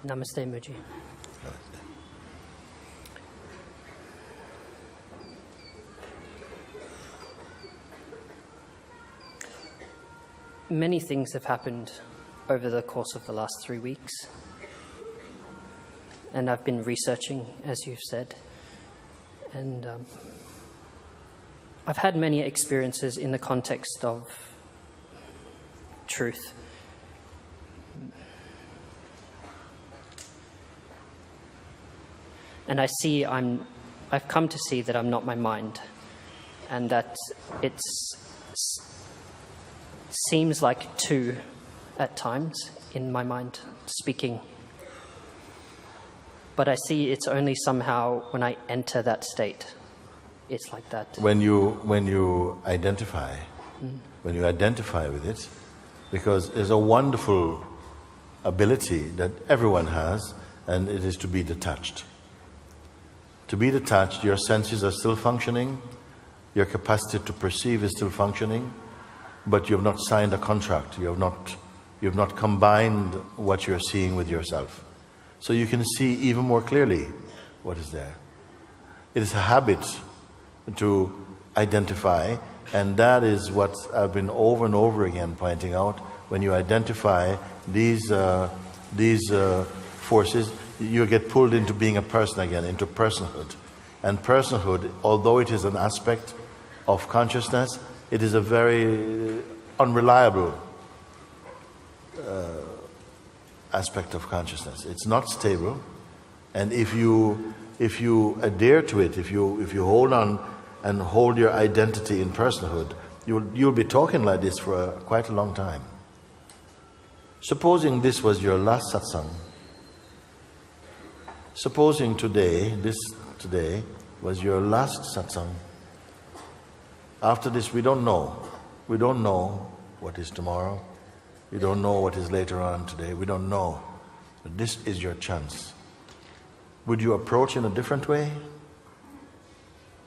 Namaste, Mooji. Many things have happened over the course of the last 3 weeks, and I've been researching, as you've said, and I've had many experiences in the context of truth. And I've come to see that I'm not my mind, and that it seems like two at times in my mind speaking. But I see it's only somehow when I enter that state, it's like that. When you identify, when you identify with it, because there's a wonderful ability that everyone has, and it is to be detached. To be detached, your senses are still functioning, your capacity to perceive is still functioning, but you have not signed a contract, you have not combined what you're seeing with yourself. So you can see even more clearly what is there. It is a habit to identify, and that is what I've been over and over again pointing out. When you identify these forces, you get pulled into being a person again, into personhood. And personhood, although it is an aspect of consciousness, it is a very unreliable aspect of consciousness. It's not stable, and if you adhere to it, if you hold on and hold your identity in personhood, you'll be talking like this for quite a long time. Supposing this was your last satsang, supposing today was your last satsang. After this, we don't know. We don't know what is tomorrow. We don't know what is later on today. We don't know. But this is your chance. Would you approach in a different way?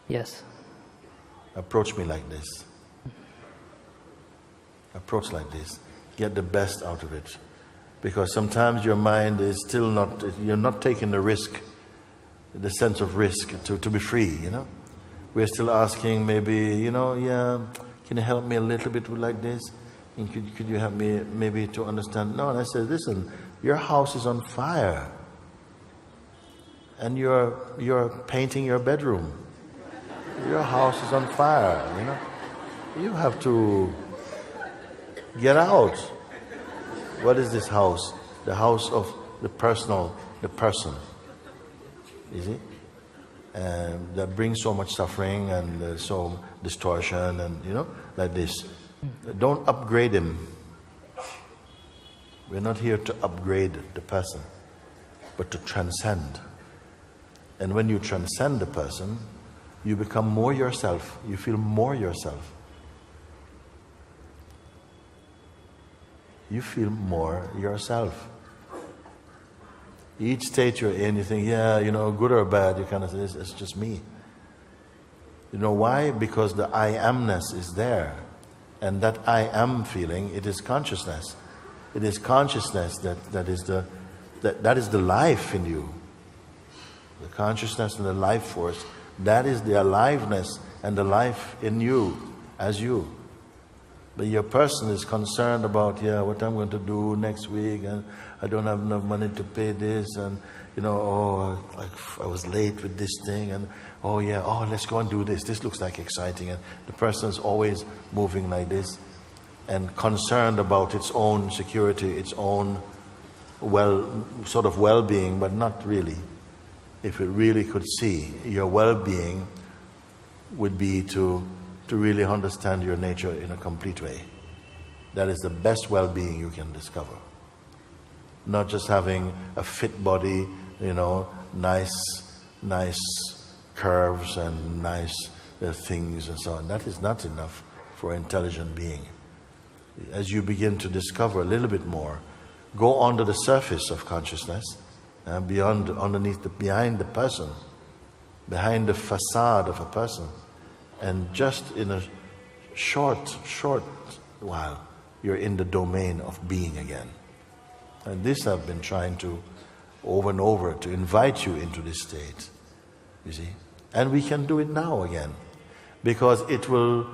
Yes. Approach me like this. Approach like this. Get the best out of it. Because sometimes your mind is still not, you're not taking the risk, the sense of risk to be free, you know. We're still asking maybe, can you help me a little bit like this? And could you help me maybe to understand? No, and I said, listen, your house is on fire. And you're painting your bedroom. Your house is on fire, you know. You have to get out. What is this house? The house of the person. You see? And that brings so much suffering and so distortion and, like this. Don't upgrade him. We're not here to upgrade the person, but to transcend. And when you transcend the person, you become more yourself. You feel more yourself. You feel more yourself. Each state you're in, you think, good or bad, you kind of say, it's just me. You know why? Because the I amness is there. And that I am feeling, it is consciousness. It is consciousness that is the life in you. The consciousness and the life force, that is the aliveness and the life in you, as you. But your person is concerned about, what I'm going to do next week, and I don't have enough money to pay this, and I was late with this thing, and let's go and do this. This looks like exciting, and the person is always moving like this, and concerned about its own security, its own well-being, but not really. If it really could see, your well-being would be to really understand your nature in a complete way. That is the best well-being you can discover. Not just having a fit body, nice curves and nice things and so on. That is not enough for an intelligent being. As you begin to discover a little bit more, go under the surface of consciousness, behind the person, behind the facade of a person, and just in a short while, you're in the domain of being again. And this I've been trying to over and over to invite you into this state. You see? And we can do it now again. Because it will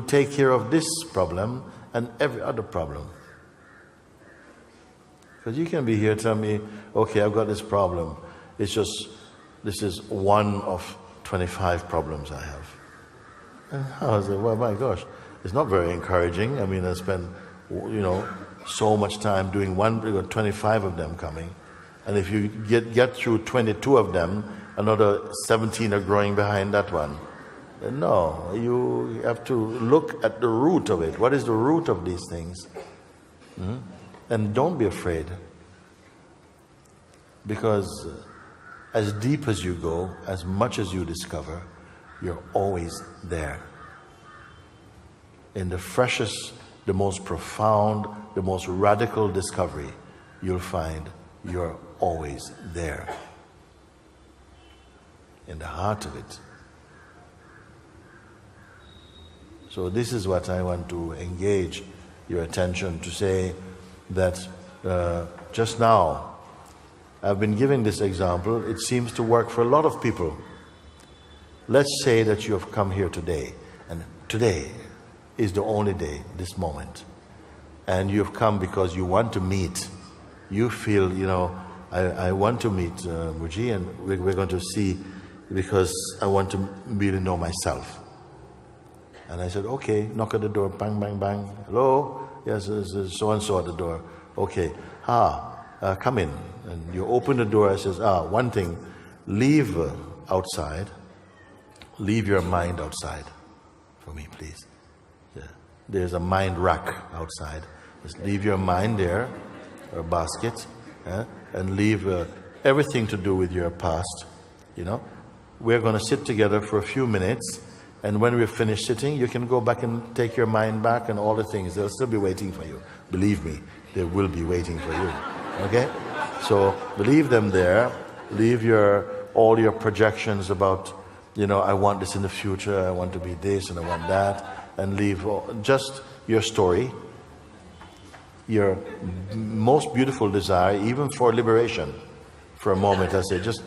take care of this problem and every other problem. Because you can be here tell me, okay, I've got this problem. It's just, this is one of 25 problems I have. And I was like, well, my gosh, it's not very encouraging. I mean, I spend, so much time doing one, we got 25 of them coming. And if you get through 22 of them, another 17 are growing behind that one. No, you have to look at the root of it. What is the root of these things? And don't be afraid. Because as deep as you go, as much as you discover, you're always there. In the freshest, the most profound, the most radical discovery, you'll find you're always there. In the heart of it. So this is what I want to engage your attention to say that just now I've been giving this example. It seems to work for a lot of people. Let's say that you have come here today, and today is the only day, this moment. And you've come because you want to meet. You feel, I want to meet Mooji, and we're going to see because I want to really know myself. And I said, okay, knock at the door, bang, bang, bang. Hello? Yes, so-and-so at the door. Okay. Come in. And you open the door, I says, one thing, leave outside. Leave your mind outside for me, please. Yeah. There's a mind rack outside. Just leave your mind there, or basket, and leave everything to do with your past. We're going to sit together for a few minutes, and when we're finished sitting, you can go back and take your mind back and all the things. They'll still be waiting for you. Believe me, they will be waiting for you. Okay? So leave them there. Leave all your projections about, I want this in the future, I want to be this and I want that, and leave just your story, your most beautiful desire, even for liberation, for a moment. I say, just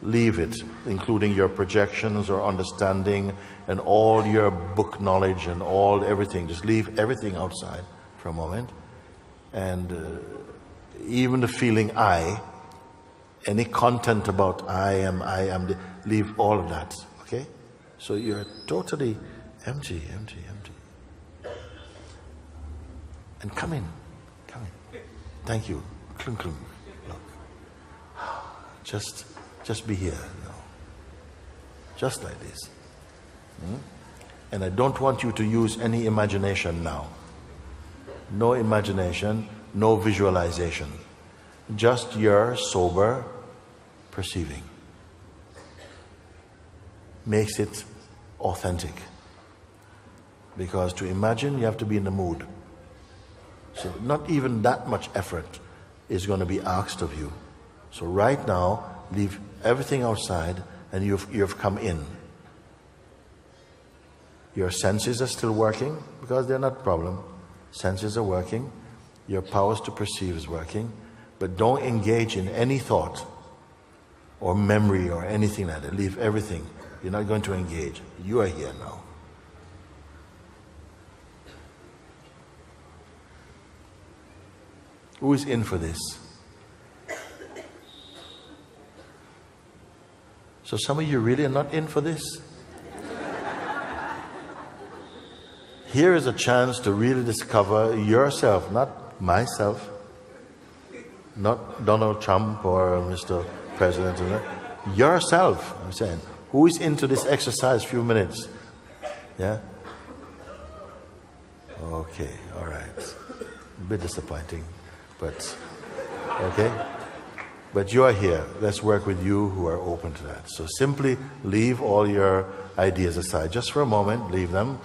leave it, including your projections or understanding and all your book knowledge and everything. Just leave everything outside for a moment. And even the feeling any content about I am, leave all of that, okay? So you're totally empty. And come in. Thank you. Klung, klung. Look. Just be here, just like this. And I don't want you to use any imagination now. No imagination, no visualization. Just your sober perceiving. Makes it authentic. Because to imagine, you have to be in the mood. So not even that much effort is going to be asked of you. So right now, leave everything outside and you've come in. Your senses are still working because they're not a problem. Senses are working. Your powers to perceive is working. But don't engage in any thought or memory or anything like that. Leave everything. You're not going to engage. You are here now. Who is in for this? So some of you really are not in for this? Here is a chance to really discover yourself, not myself, not Donald Trump or Mr. President. Yourself, I'm saying. Who is into this exercise? Few minutes. Yeah? Okay, all right. A bit disappointing, but okay. But you are here. Let's work with you who are open to that. So simply leave all your ideas aside. Just for a moment, leave them.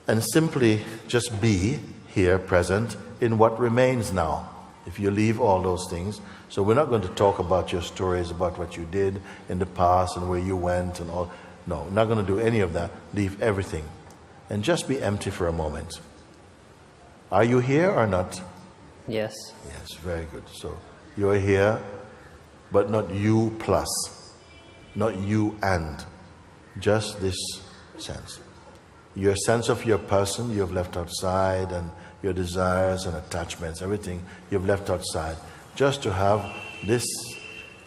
And simply just be here, present, in what remains now. If you leave all those things. So we're not going to talk about your stories, about what you did in the past and where you went and all. No, we're not going to do any of that. Leave everything. And just be empty for a moment. Are you here or not? Yes. Yes, very good. So You're here, but not you plus, not you and, just this sense. Your sense of your person you've left outside, and your desires and attachments, everything you've left outside, just to have this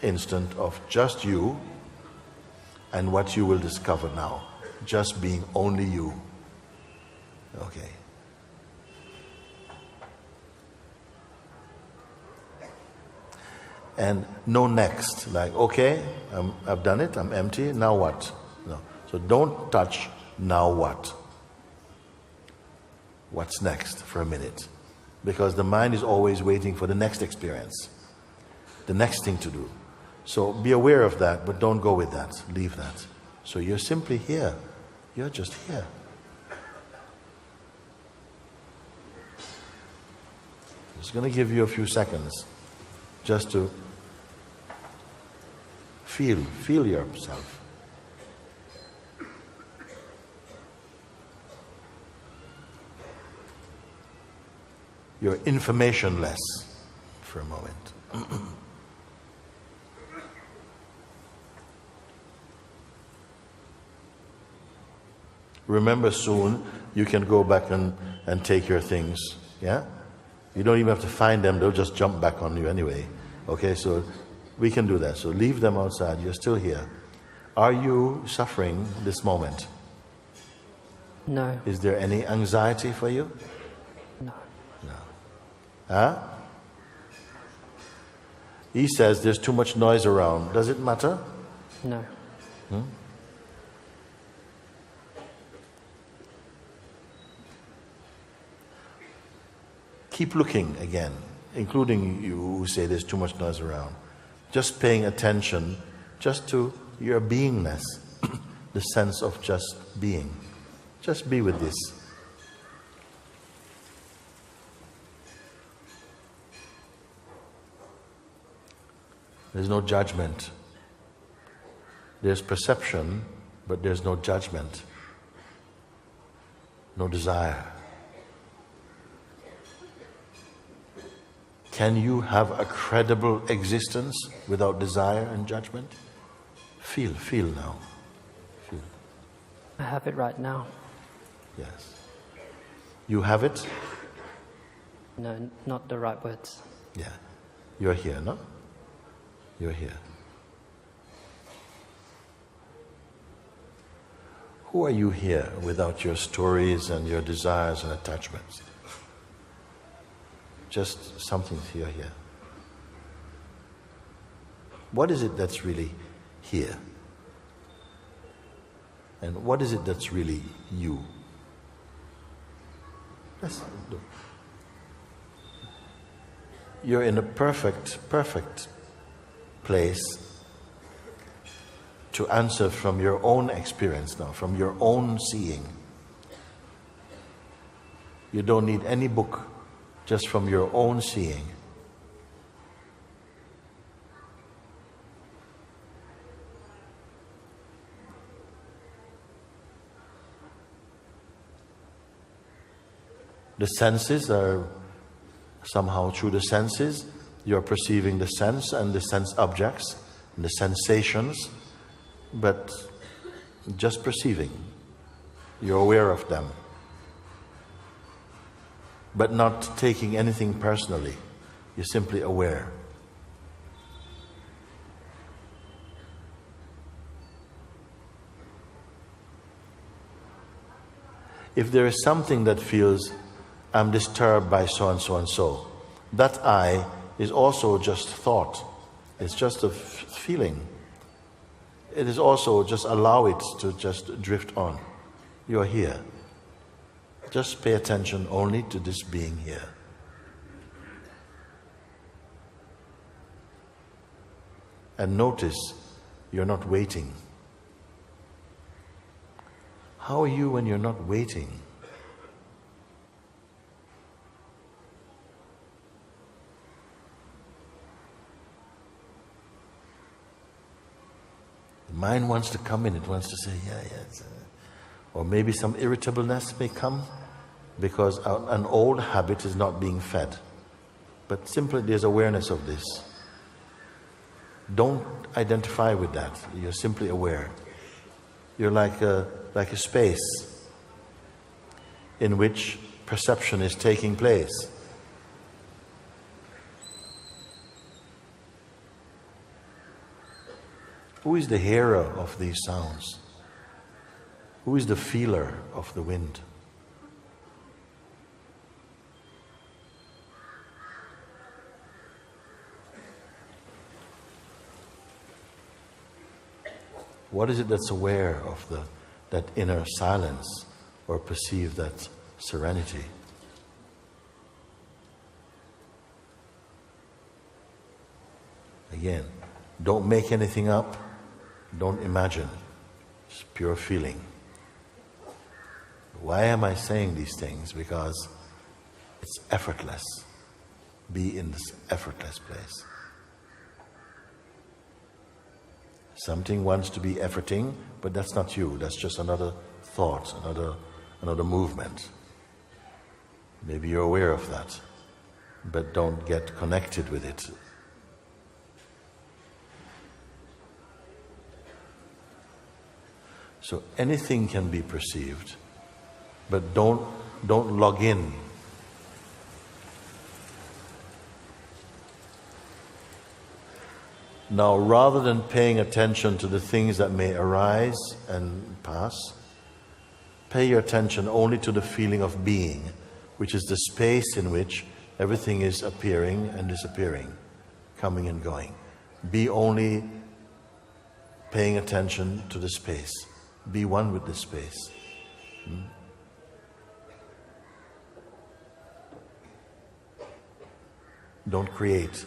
instant of just you and what you will discover now, just being only you. Okay. And no next, like, okay, I've done it, I'm empty, now what? No. So don't touch now what. What's next for a minute? Because the mind is always waiting for the next experience, the next thing to do. So be aware of that, but don't go with that. Leave that. So you're simply here. You're just here. I'm just going to give you a few seconds just to feel yourself. You're informationless for a moment. Remember, soon you can go back and take your things, yeah? You don't even have to find them, they'll just jump back on you anyway. Okay, so we can do that. So leave them outside, you're still here. Are you suffering this moment? No. Is there any anxiety for you? No. No. Huh? He says there's too much noise around. Does it matter? No. Keep looking again, including you who say there's too much noise around. Just paying attention just to your beingness, the sense of just being. Just be with this. There's no judgment. There's perception, but there's no judgment. No desire. Can you have a credible existence without desire and judgment? Feel now. Feel. I have it right now. Yes. You have it? No, not the right words. Yeah. You're here, no? You're here. Who are you here without your stories and your desires and attachments? Just something here. What is it that's really here? And what is it that's really you? You're in a perfect place to answer from your own experience now, from your own seeing. You don't need any book. Just from your own seeing. The senses are somehow through the senses, you're perceiving the sense and the sense objects and the sensations, but just perceiving. You're aware of them. But not taking anything personally. You're simply aware. If there is something that feels, I'm disturbed by so and so and so, that I is also just thought. It's just a feeling. It is also just allow it to just drift on. You're here. Just pay attention only to this being here. And notice you're not waiting. How are you when you're not waiting? The mind wants to come in, it wants to say, yeah. Or maybe some irritableness may come because an old habit is not being fed. But simply there's awareness of this. Don't identify with that. You're simply aware. You're like a space in which perception is taking place. Who is the hearer of these sounds? Who is the feeler of the wind? What is it that's aware of that inner silence or perceive that serenity? Again, don't make anything up, don't imagine, it's pure feeling. Why am I saying these things? Because it's effortless. Be in this effortless place. Something wants to be efforting, but that's not you. That's just another thought, another movement. Maybe you're aware of that, but don't get connected with it. So anything can be perceived, but don't log in. Now, rather than paying attention to the things that may arise and pass, pay your attention only to the feeling of being, which is the space in which everything is appearing and disappearing, coming and going. Be only paying attention to the space. Be one with the space. Don't create.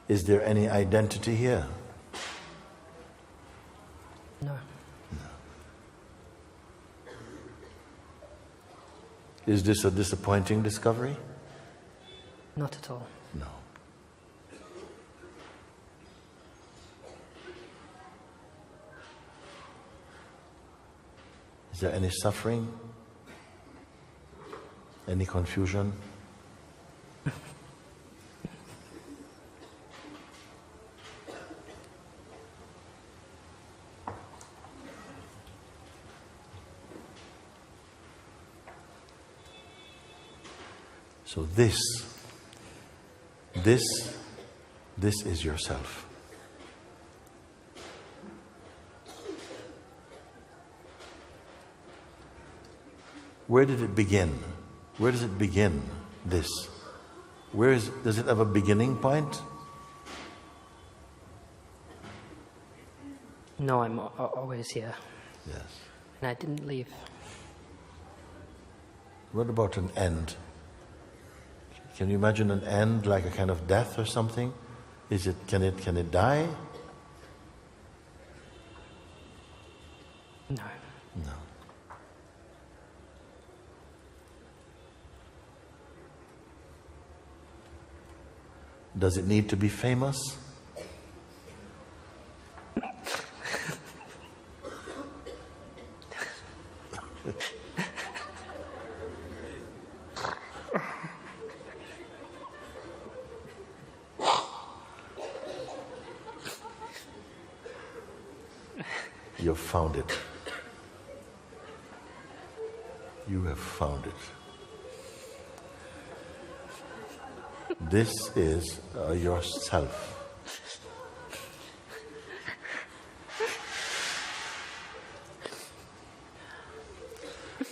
Is there any identity here? No. Is this a disappointing discovery? Not at all. No. Is there any suffering? Any confusion? So this is yourself. Where did it begin? Where does it begin, this? Does it have a beginning point? No, I'm always here. Yes. And I didn't leave. What about an end? Can you imagine an end like a kind of death or something? Can it die? No. No. Does it need to be famous? You've found it. You have found it. This is yourself.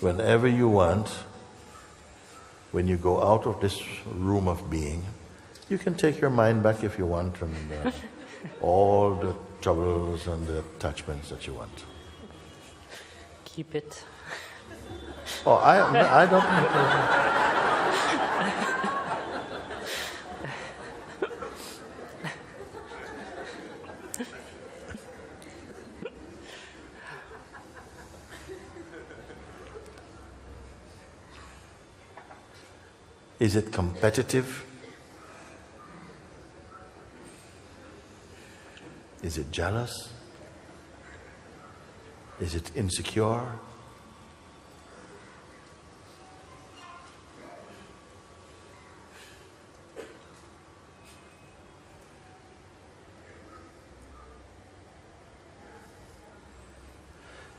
Whenever you want, when you go out of this room of being, you can take your mind back if you want, and all the troubles and the attachments that you want. Keep it. Oh, I don't. Is it competitive? Is it jealous? Is it insecure?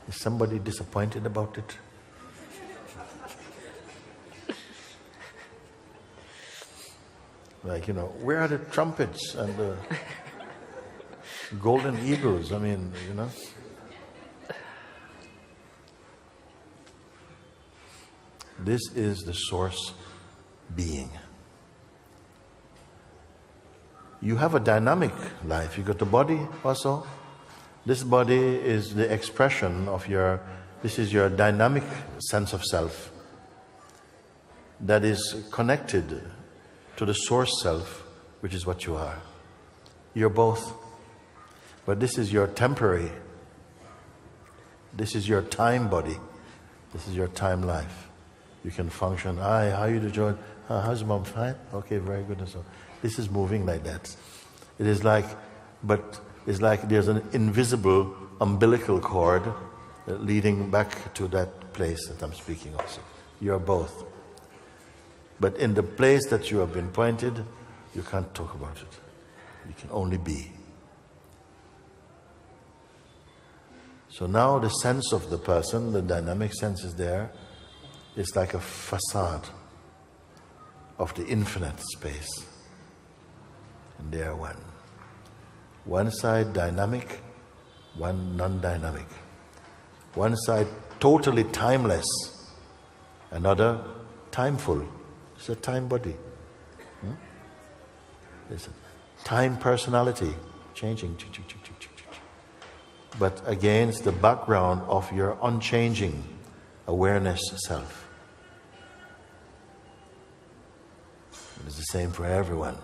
Is somebody disappointed about it? Like, where are the trumpets and the golden eagles? I mean, This is the source being. You have a dynamic life. You got the body also. This body is the expression of this is your dynamic sense of self that is connected to the source self, which is what you are. You're both. But this is your temporary. This is your time body. This is your time life. You can function. Hi, how you doing, John? How's mom? Fine? Okay, very good. And so this is moving like that. It is like, it's like there's an invisible umbilical cord leading back to that place that I'm speaking also. You're both. But in the place that you have been pointed, you can't talk about it. You can only be. So now the sense of the person, the dynamic sense is there. It's like a facade of the infinite space. And they are one. One side dynamic, one non-dynamic. One side totally timeless, another timeful. It's a time body. It's a time personality, changing. But against the background of your unchanging awareness self. It's the same for everyone.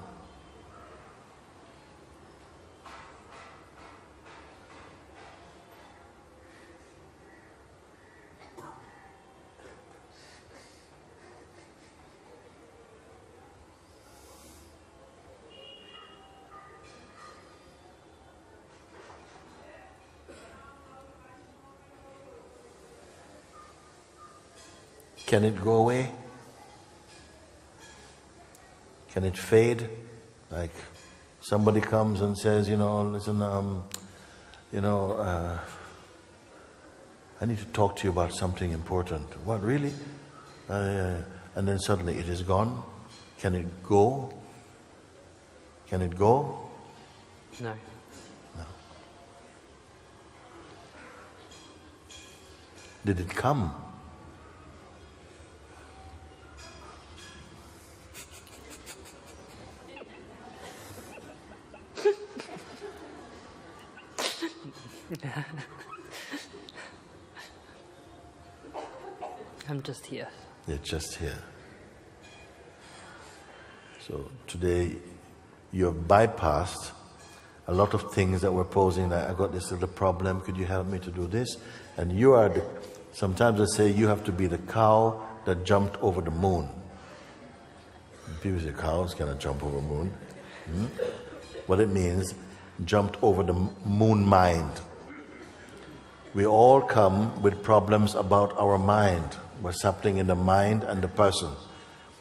Can it go away? Can it fade? Like somebody comes and says, listen, I need to talk to you about something important. What, really? And then suddenly it is gone. Can it go? Can it go? No. No. Did it come? I'm just here. You're just here. So today you have bypassed a lot of things that were posing, like, I got this little problem, could you help me to do this? And you are sometimes they say you have to be the cow that jumped over the moon. People say cows cannot jump over the moon. What it means, jumped over the moon mind. We all come with problems about our mind. What's happening in the mind and the person.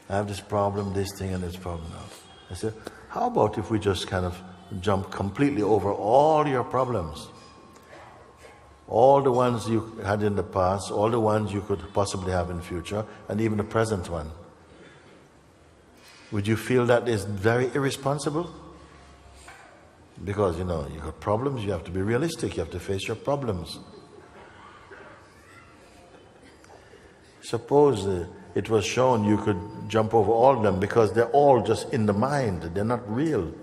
I have this problem, this thing, and this problem now. I said, how about if we just kind of jump completely over all your problems? All the ones you had in the past, all the ones you could possibly have in the future, and even the present one. Would you feel that is very irresponsible? Because, you got problems, you have to be realistic, you have to face your problems. Suppose it was shown you could jump over all of them because they're all just in the mind, they're not real.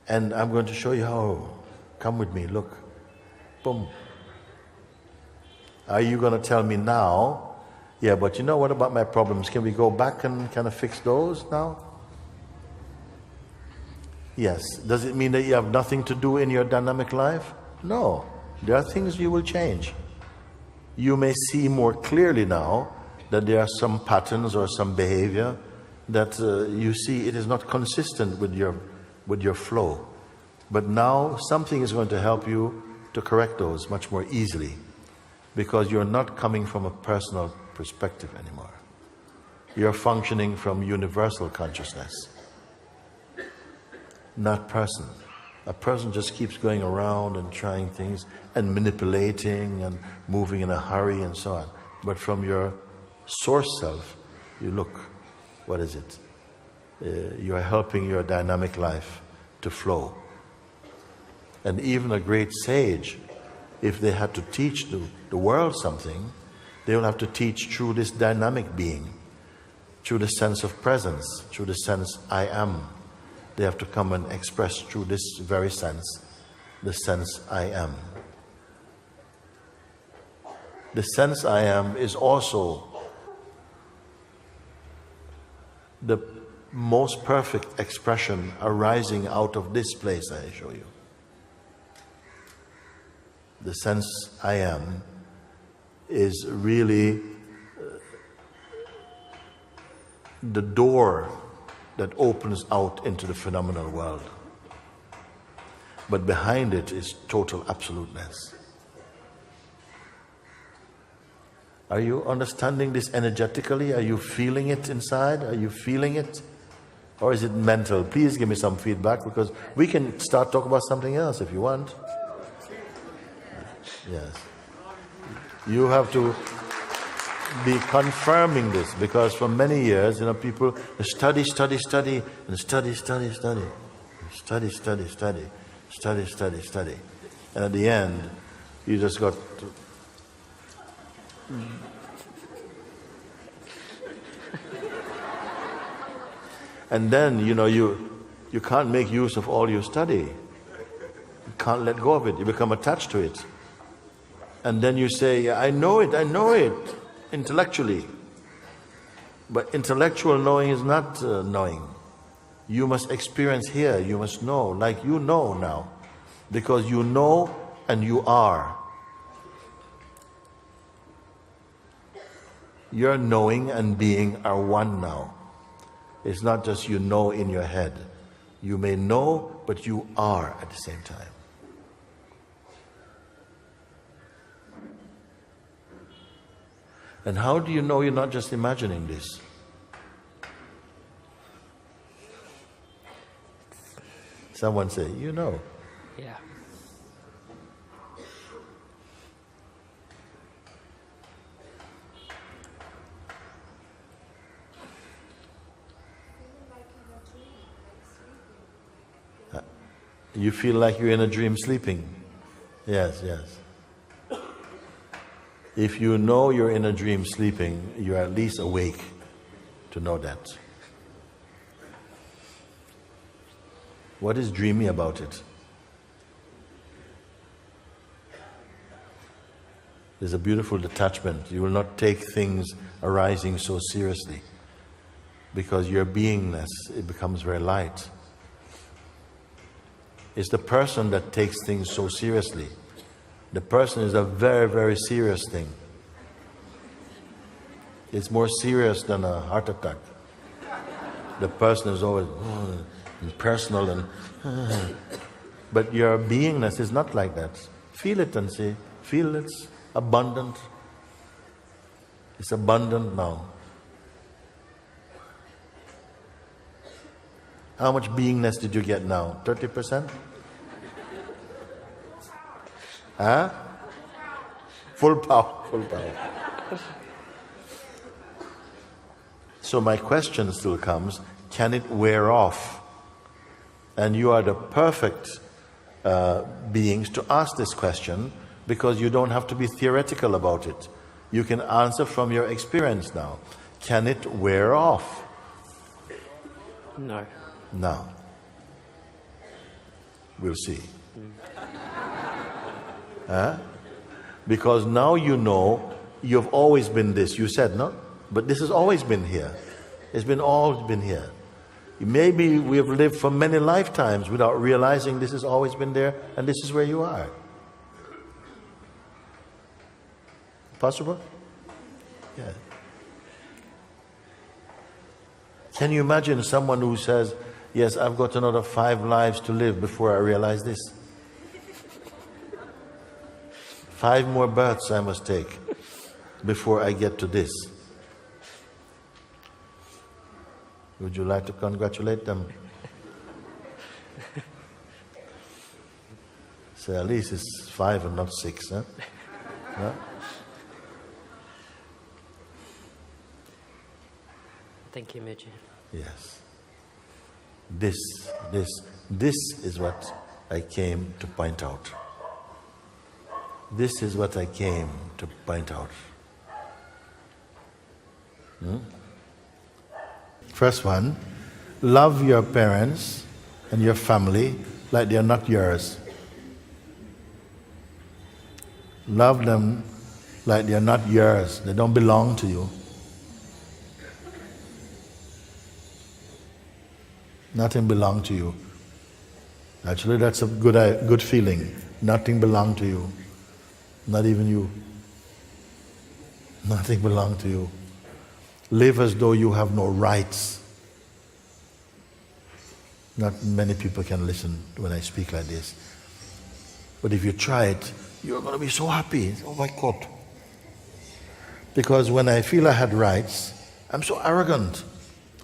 And I'm going to show you how. Come with me, look. Boom. Are you going to tell me now, yeah, but what about my problems? Can we go back and kind of fix those now? Yes. Does it mean that you have nothing to do in your dynamic life? No. There are things you will change. You may see more clearly now that there are some patterns or some behavior that you see it is not consistent with your flow. But now something is going to help you to correct those much more easily, because you're not coming from a personal perspective anymore. You're functioning from universal consciousness, not person. A person just keeps going around and trying things and manipulating and moving in a hurry and so on. But from your source self, you look, what is it? You are helping your dynamic life to flow. And even a great sage, if they had to teach the world something, they will have to teach through this dynamic being, through the sense of presence, through the sense I am. They have to come and express through this very sense, the sense I am. The sense I am is also the most perfect expression arising out of this place I show you. The sense I am is really the door that opens out into the phenomenal world. But behind it is total absoluteness. Are you understanding this energetically? Are you feeling it inside? Are you feeling it? Or is it mental? Please give me some feedback, because we can start talking about something else if you want. Yes. You have to be confirming this, because for many years, people study, and study. And at the end, you just got to and then, you can't make use of all you study. You can't let go of it. You become attached to it. And then you say, I know it, intellectually. But intellectual knowing is not knowing. You must experience here, you must know, like you know now. Because you know and you are. Your knowing and being are one now. It's not just you know in your head. You may know, but you are at the same time. And how do you know you're not just imagining this? Someone say, you know. Yeah. You feel like you're in a dream sleeping. Yes. If you know you're in a dream sleeping, you're at least awake to know that. What is dreamy about it? There's a beautiful detachment. You will not take things arising so seriously, because your beingness, it becomes very light. It's the person that takes things so seriously. The person is a very, very serious thing. It's more serious than a heart attack. The person is always personal and but your beingness is not like that. Feel it and say, feel it's abundant. It's abundant now. How much beingness did you get now? 30%? Huh? Full power. So my question still comes, can it wear off? And you are the perfect beings to ask this question, because you don't have to be theoretical about it. You can answer from your experience now. Can it wear off? No. No. We'll see. Huh? Because now you know you've always been this. You said, no? But this has always been here. It's always been here. Maybe we have lived for many lifetimes without realizing this has always been there, and this is where you are. Possible? Yeah. Can you imagine someone who says, yes, I've got another 5 lives to live before I realize this. 5 more births I must take before I get to this. Would you like to congratulate them? Say, at least it's 5 and not 6, huh? No? Thank you, Mooji. Yes. This is what I came to point out. This is what I came to point out. First one, love your parents and your family like they are not yours. Love them like they are not yours. They don't belong to you. Nothing belongs to you. Actually, that's a good feeling. Nothing belongs to you. Not even you. Nothing belongs to you. Live as though you have no rights. Not many people can listen when I speak like this. But if you try it, you're going to be so happy. Oh my God. Because when I feel I had rights, I'm so arrogant.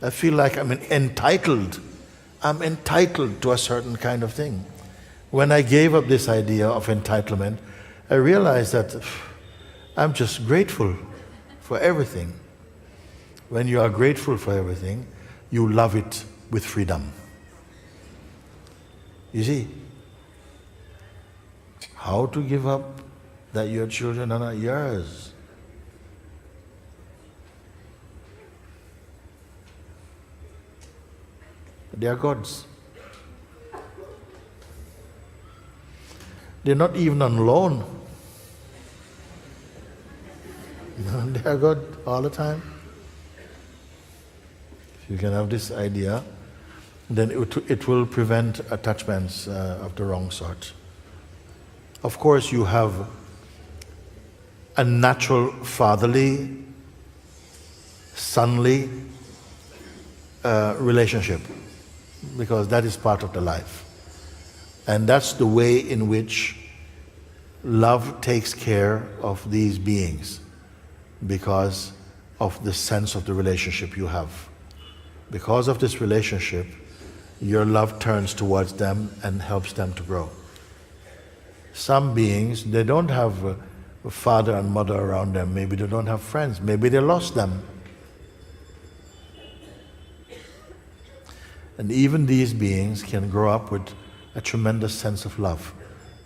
I feel like I'm entitled. I'm entitled to a certain kind of thing. When I gave up this idea of entitlement, I realized that I'm just grateful for everything. When you are grateful for everything, you love it with freedom. You see, how to give up that your children are not yours? They are God's. They're not even on loan. They are God all the time. If you can have this idea, then it will prevent attachments of the wrong sort. Of course, you have a natural fatherly, sonly relationship, because that is part of the life. And that's the way in which love takes care of these beings, because of the sense of the relationship you have. Because of this relationship, your love turns towards them and helps them to grow. Some beings, they don't have a father and mother around them. Maybe they don't have friends. Maybe they lost them. And even these beings can grow up with a tremendous sense of love.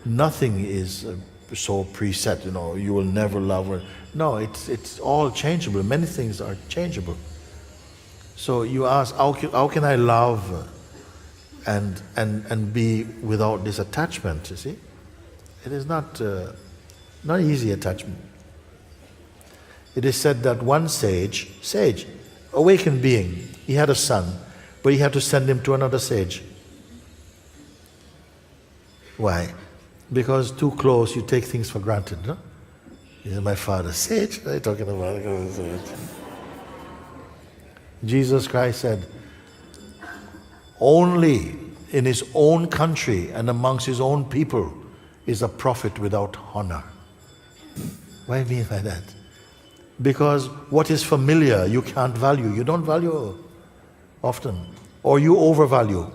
Nothing is so preset, you will never love her. No, it's all changeable. Many things are changeable. So you ask, how can I love and be without this attachment, you see? It is not easy attachment. It is said that one sage, awakened being, he had a son, but he had to send him to another sage. Why? Because too close, you take things for granted, no? He said, my father, sage? What are you talking about? Jesus Christ said, only in his own country and amongst his own people is a prophet without honor. What do you mean by that? Because what is familiar, you can't value. You don't value often, or you overvalue.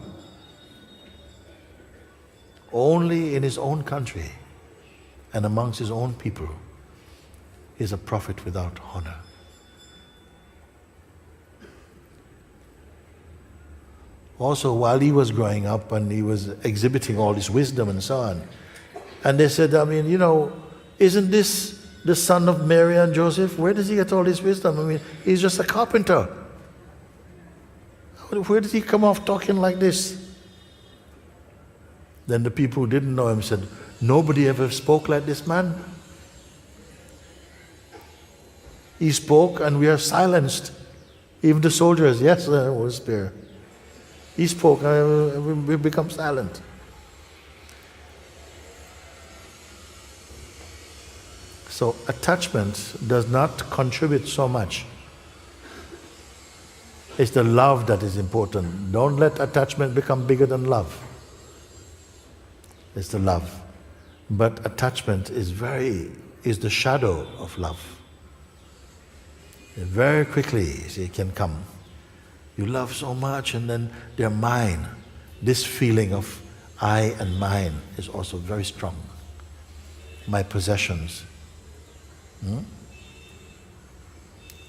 Only in his own country and amongst his own people is a prophet without honor. Also, while he was growing up and he was exhibiting all this wisdom and so on, and they said, isn't this the son of Mary and Joseph? Where does he get all this wisdom? He's just a carpenter. Where did he come off talking like this? Then the people who didn't know him said, nobody ever spoke like this man. He spoke and we are silenced. Even the soldiers, yes, Holy Spirit. He spoke and we become silent. So attachment does not contribute so much It's the love that is important. Don't let attachment become bigger than love. It's the love. But attachment is the shadow of love. And very quickly it can come. You love so much and then they're mine. This feeling of I and mine is also very strong. My possessions.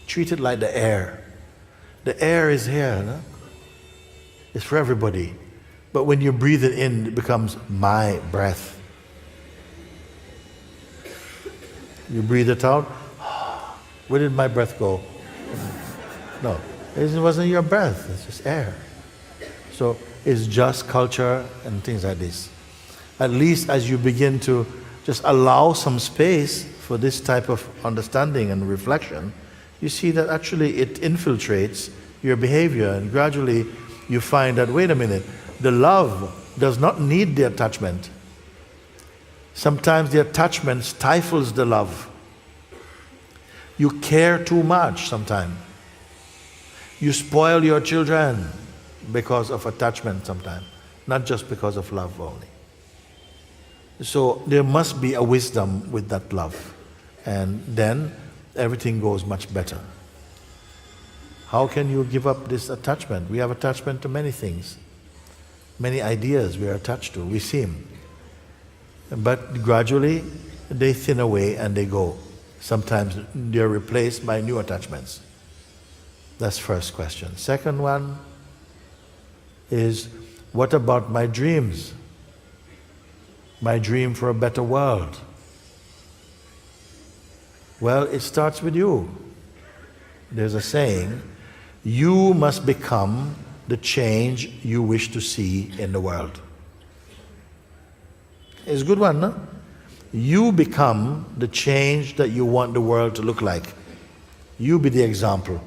Treat it like the air. The air is here. No? It's for everybody. But when you breathe it in, it becomes my breath. You breathe it out. Where did my breath go? No, it wasn't your breath. It's just air. So it's just culture and things like this. At least as you begin to just allow some space for this type of understanding and reflection, you see that actually it infiltrates your behavior, and gradually you find that, wait a minute, the love does not need the attachment. Sometimes the attachment stifles the love. You care too much sometimes. You spoil your children because of attachment sometimes, not just because of love only. So there must be a wisdom with that love, and then everything goes much better. How can you give up this attachment? We have attachment to many things. Many ideas we are attached to, we seem. But gradually they thin away and they go. Sometimes they're replaced by new attachments. That's first question. Second one is, what about my dreams? My dream for a better world. Well, it starts with you. There's a saying, you must become the change you wish to see in the world. It's a good one, no? You become the change that you want the world to look like. You be the example.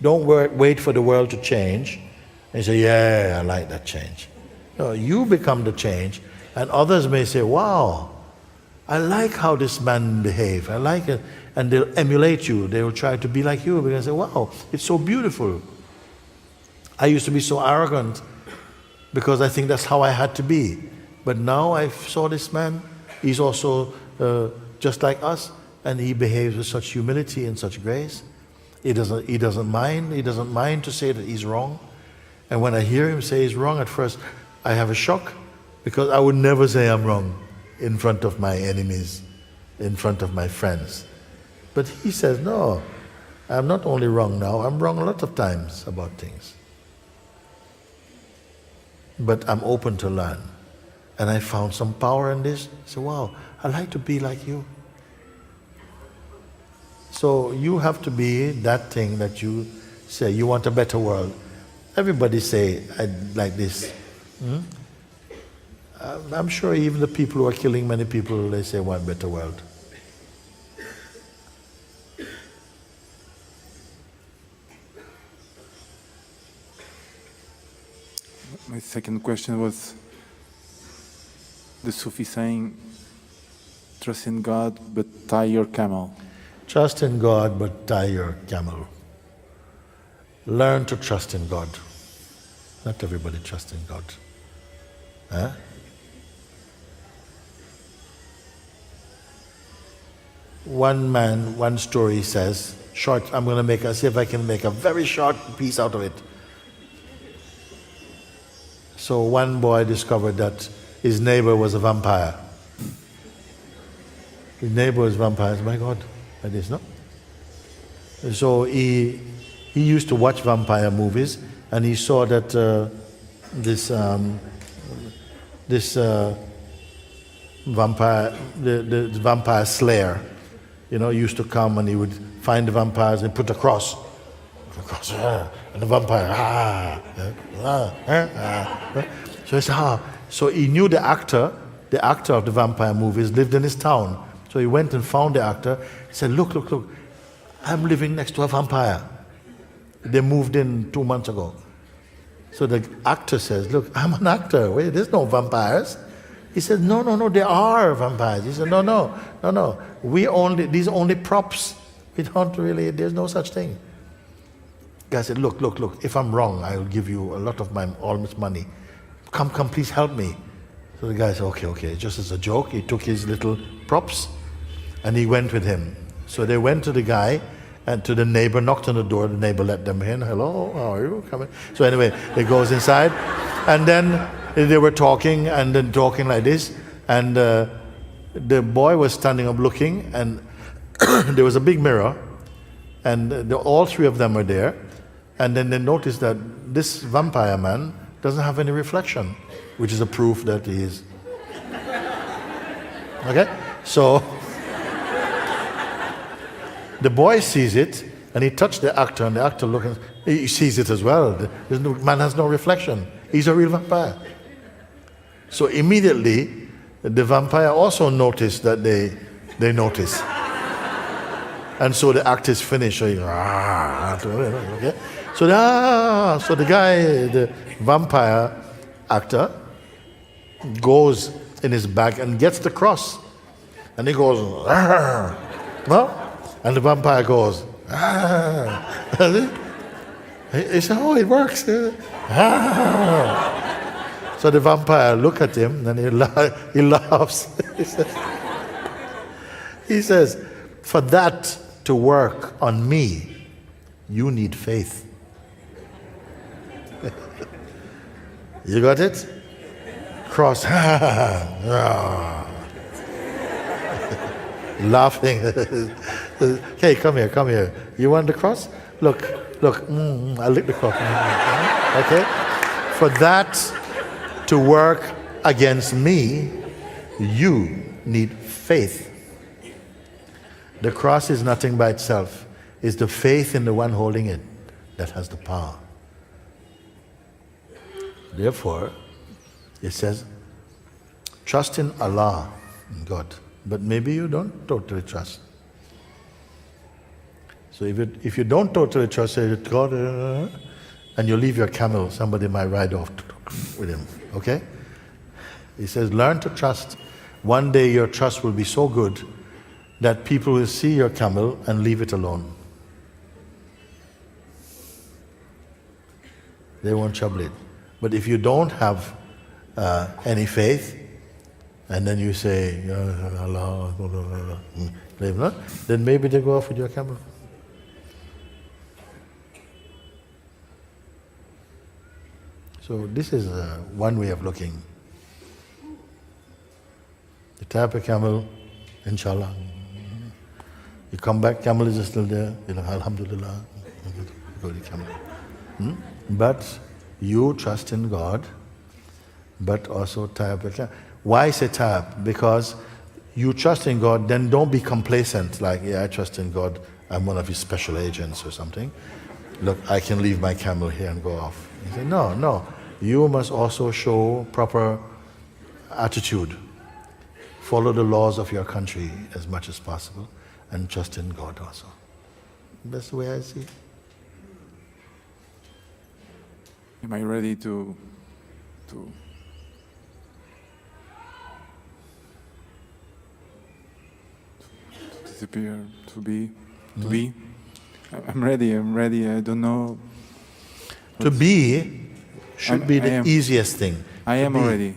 Don't wait for the world to change and say, yeah, I like that change. No, you become the change, and others may say, wow, I like how this man behaves. I like it. And they'll emulate you. They will try to be like you because they say, wow, it's so beautiful. I used to be so arrogant because I think that's how I had to be. But now I saw this man. He's also just like us, and he behaves with such humility and such grace. He doesn't mind. He doesn't mind to say that he's wrong. And when I hear him say he's wrong, at first I have a shock, because I would never say I'm wrong in front of my enemies, in front of my friends. But he says, no, I'm not only wrong now, I'm wrong a lot of times about things. But I'm open to learn. And I found some power in this. I said, wow, I'd like to be like you. So you have to be that thing that you say, you want a better world. Everybody say, I'd like this. I'm sure even the people who are killing many people, they say, want a better world. My second question was the Sufi saying, trust in God, but tie your camel. Trust in God, but tie your camel. Learn to trust in God. Not everybody trusts in God. Huh? One man, one story says, short, I'm going to see if I can make a very short piece out of it. So one boy discovered that his neighbor was a vampire. His neighbor was a vampire. My God, like this, no? So he used to watch vampire movies, and he saw that this vampire, the vampire slayer, used to come and he would find the vampires and put a cross, and the vampire, So he said, So he knew the actor of the vampire movies lived in his town. So he went and found the actor. He said, look, I'm living next to a vampire. They moved in 2 months ago. So the actor says, look, I'm an actor. Wait, there's no vampires. He said, no, there are vampires. He said, no. These are only props. We don't really, there's no such thing. Guy said, look, if I'm wrong, I'll give you a lot of my almost money. Come, please help me. So the guy said, okay, just as a joke, he took his little props and he went with him. So they went to the guy and to the neighbor, knocked on the door, the neighbor let them in. Hello, how are you? Come in. So anyway, he goes inside and then they were talking and then talking like this, and the boy was standing up looking, and there was a big mirror, and all three of them were there, and then they noticed that this vampire man doesn't have any reflection, which is a proof that he is. Okay? So the boy sees it, and he touched the actor, and the actor looking, he sees it as well. The man has no reflection. He's a real vampire. So immediately, the vampire also noticed that they notice. And so the act is finished. So, okay? So the guy, the vampire actor, goes in his bag and gets the cross. And he goes, no? And the vampire goes, he said, oh, it works. So the vampire look at him and he laughs. He says, for that to work on me, you need faith. You got it? Cross. Laughing. Hey, come here. You want the cross? Look, I lick the cross. Okay? For that to work against me, you need faith. The cross is nothing by itself. It's the faith in the one holding it that has the power. Therefore, it says, trust in Allah, in God. But maybe you don't totally trust. So if you don't totally trust God, and you leave your camel, somebody might ride off with him. Okay? He says, learn to trust. One day your trust will be so good that people will see your camel and leave it alone. They won't trouble it. But if you don't have any faith, and then you say, Allah, then maybe they go off with your camel. So this is one way of looking. You tap a camel, inshallah. You come back, camel is still there. You know, alhamdulillah. Go to camel. But you trust in God, but also tie up a camel. Why say tie up? Because you trust in God, then don't be complacent, like, yeah, I trust in God, I'm one of his special agents or something. Look, I can leave my camel here and go off. He said, no. You must also show proper attitude. Follow the laws of your country as much as possible and trust in God also. That's the way I see it. Am I ready to disappear, to be? I'm ready, I don't know. To be should be the easiest thing. I am already.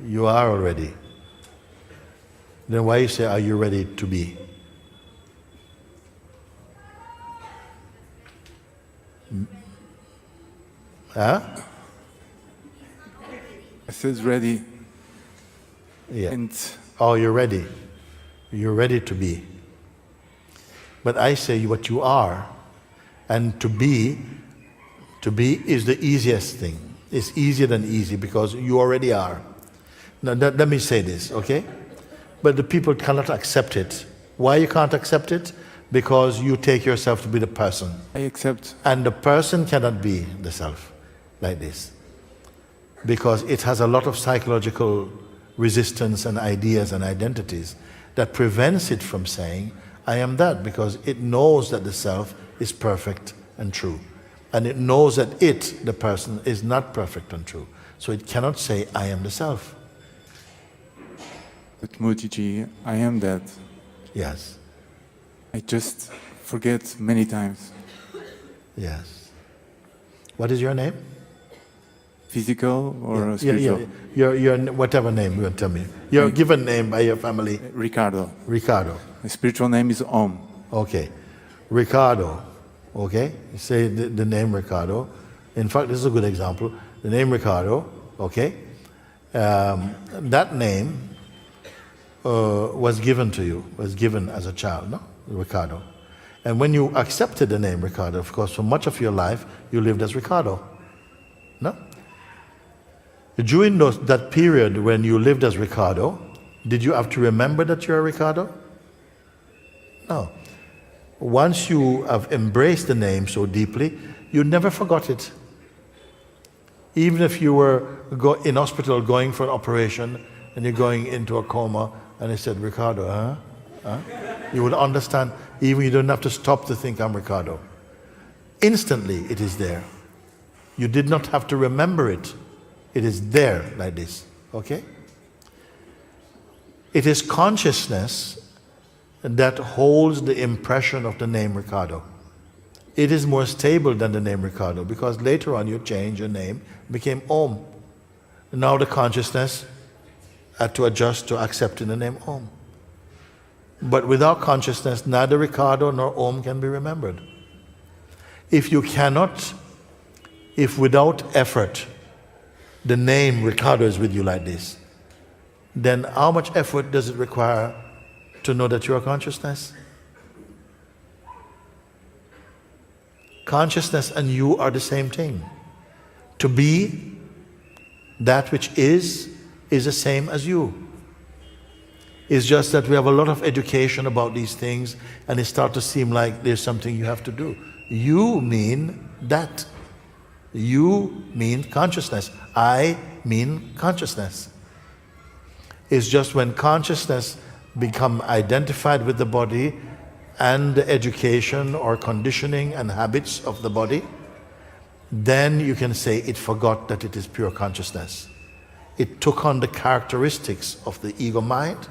You are already. Then why you say, are you ready to be? Huh? I said ready. Yeah. And oh, you're ready. You're ready to be. But I say what you are, and to be is the easiest thing. It's easier than easy because you already are. Now let me say this, okay? But the people cannot accept it. Why you can't accept it? Because you take yourself to be the person. I accept. And the person cannot be the self like this. Because it has a lot of psychological resistance and ideas and identities that prevents it from saying, I am that, because it knows that the self is perfect and true. And it knows that it, the person, is not perfect and true. So it cannot say, I am the self. But Mooji, I am that. Yes. I just forget many times. Yes. What is your name? Physical or Yeah, spiritual? your whatever name you want to tell me. Your given name by your family. Ricardo. Ricardo. My spiritual name is Om. Okay. Ricardo. Okay. You say the name Ricardo. In fact, this is a good example. The name Ricardo. Okay. That name was given to you, was given as a child, no? Ricardo. And when you accepted the name Ricardo, of course, for much of your life, you lived as Ricardo. No? During that period when you lived as Ricardo, did you have to remember that you're Ricardo? No. Once you have embraced the name so deeply, you never forgot it. Even if you were in hospital going for an operation and you're going into a coma and they said, Ricardo, huh? You would understand, even you don't have to stop to think I'm Ricardo. Instantly it is there. You did not have to remember it. It is there like this, okay? It is consciousness that holds the impression of the name Ricardo. It is more stable than the name Ricardo because later on you changed your name, became Om. Now the consciousness had to adjust to accepting the name Om. But without consciousness, neither Ricardo nor Om can be remembered. If without effort, the name Ricardo is with you like this, then how much effort does it require to know that you are consciousness? Consciousness and you are the same thing. To be that which is the same as you. It's just that we have a lot of education about these things and it starts to seem like there's something you have to do. You mean that. You mean consciousness. I mean consciousness. It's just when consciousness become identified with the body and the education or conditioning and habits of the body, then you can say it forgot that it is pure consciousness. It took on the characteristics of the ego mind,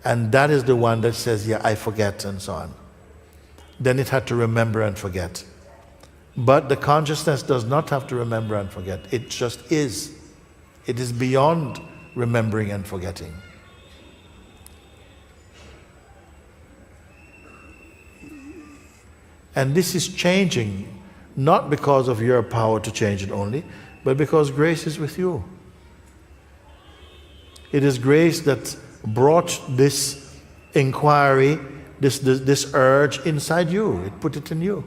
and that is the one that says, yeah, I forget, and so on. Then it had to remember and forget. But the consciousness does not have to remember and forget. It just is. It is beyond remembering and forgetting. And this is changing, not because of your power to change it only, but because grace is with you. It is grace that brought this inquiry, this urge inside you. It put it in you.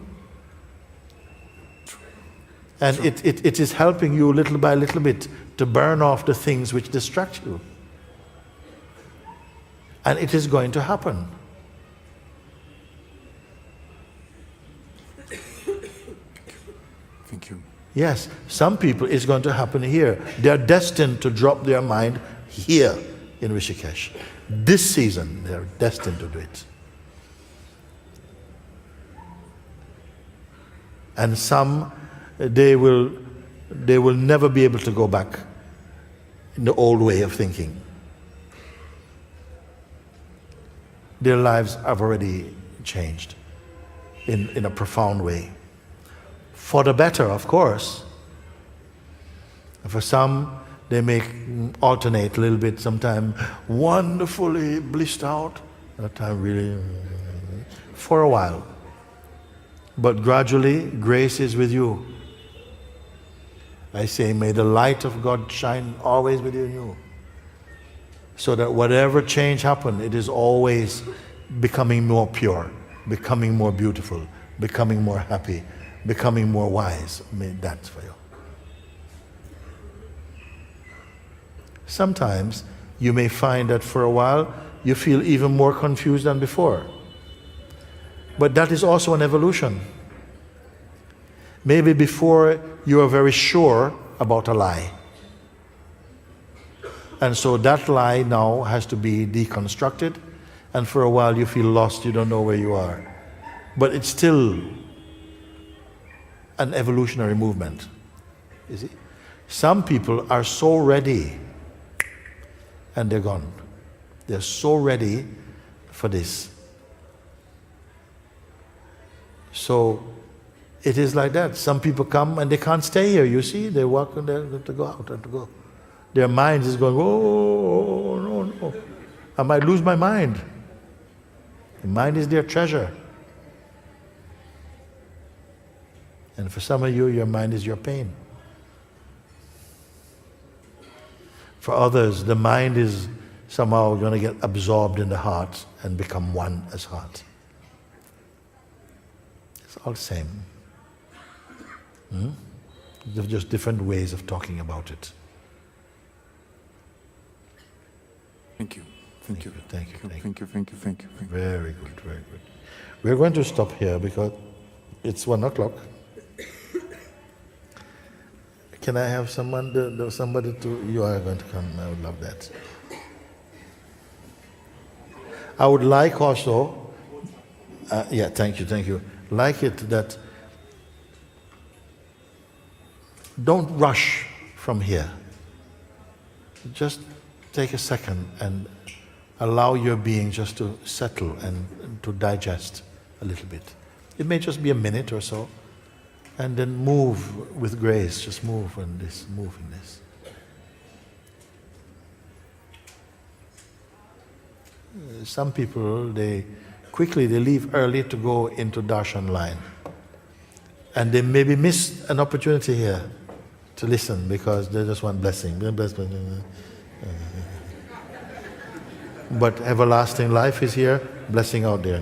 And it is helping you little by little bit to burn off the things which distract you. And it is going to happen. Thank you. Yes, some people it's going to happen here. They are destined to drop their mind here in Rishikesh. This season, they are destined to do it. And some, they will never be able to go back in the old way of thinking. Their lives have already changed in a profound way. For the better, of course. For some, they may alternate a little bit, sometimes wonderfully blissed out, other time really, for a while. But gradually, grace is with you. I say, may the light of God shine always within you. So that whatever change happens, it is always becoming more pure, becoming more beautiful, becoming more happy, becoming more wise. May that for you. Sometimes you may find that for a while you feel even more confused than before. But that is also an evolution. Maybe before you are very sure about a lie. And so that lie now has to be deconstructed, and for a while you feel lost, you don't know where you are. But it's still an evolutionary movement. You see? Some people are so ready and they're gone. They're so ready for this. So It is like that. Some people come and they can't stay here. You see, they walk and they have to go out and to go. Their mind is going, oh, no, no. I might lose my mind. The mind is their treasure. And for some of you, your mind is your pain. For others, the mind is somehow going to get absorbed in the heart and become one as heart. It's all the same. There's just different ways of talking about it. Thank you. Thank you. Thank you. Thank you. Thank you. Thank you. Very good, very good. We're going to stop here because it's 1 o'clock. Can I have somebody to, you are going to come, I would love that. I would like also, thank you. Like it that don't rush from here. Just take a second and allow your being just to settle and to digest a little bit. It may just be a minute or so, and then move with grace. Just move in this, move in this. Some people, they leave early to go into darshan line. And they maybe miss an opportunity here to listen because they just want blessing. But everlasting life is here, blessing out there.